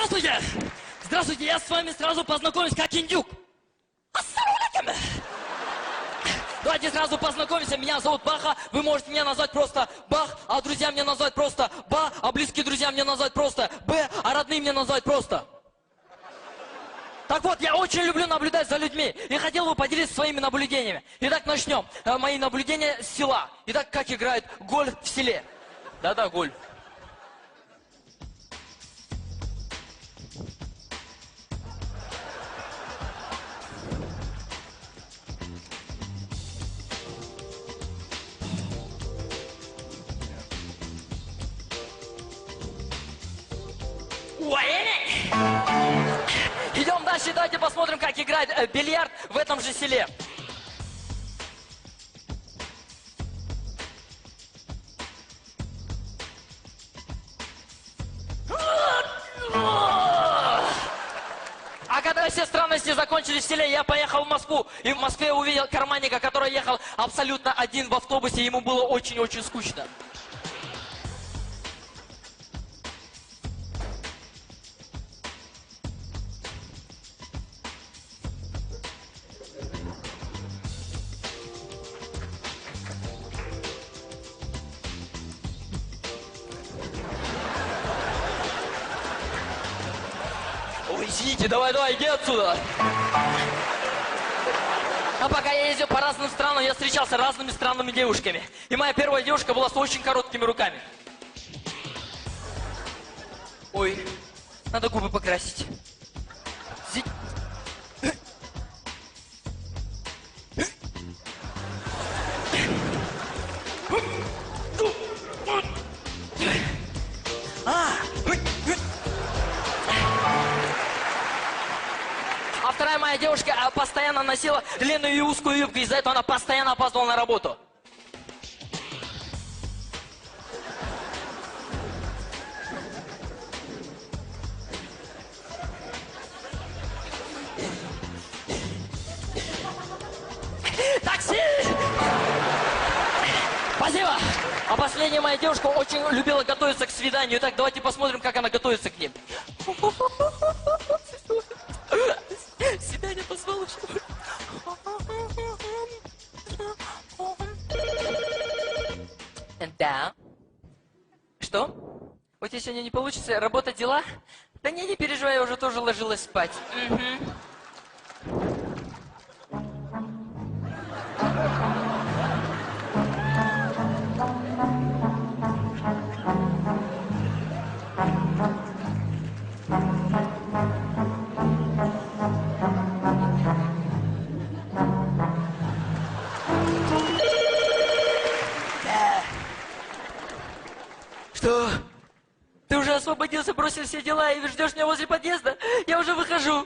Здравствуйте! Здравствуйте, я с вами сразу познакомлюсь, как индюк. Ассаляму. Давайте сразу познакомимся, меня зовут Баха, вы можете меня назвать просто Бах, а друзья меня назвать просто Ба, а близкие друзья меня назвать просто Б, а родные меня назвать просто. Так вот, я очень люблю наблюдать за людьми и хотел бы поделиться своими наблюдениями. Итак, начнем. Мои наблюдения с села. Итак, как играют гольф в селе. Да-да, гольф. Идем дальше, давайте посмотрим, как играет бильярд в этом же селе. А когда все странности закончились в селе, я поехал в Москву. И в Москве увидел карманника, который ехал абсолютно один в автобусе. Ему было очень-очень скучно. Ой, извините, давай, иди отсюда. А пока я ездил по разным странам, я встречался с разными странными девушками. И моя первая девушка была с очень короткими руками. Ой, надо губы покрасить. А вторая моя девушка постоянно носила длинную и узкую юбку, из-за этого она постоянно опаздывала на работу. Такси! Спасибо! А последняя моя девушка очень любила готовиться к свиданию. Итак, давайте посмотрим, как она готовится к ним. Свидание позвала. Да. Что? У тебя сегодня не получится? Работа, дела? Да не переживай, я уже тоже ложилась спать. Что? Ты уже освободился, бросил все дела и ждешь меня возле подъезда? Я уже выхожу.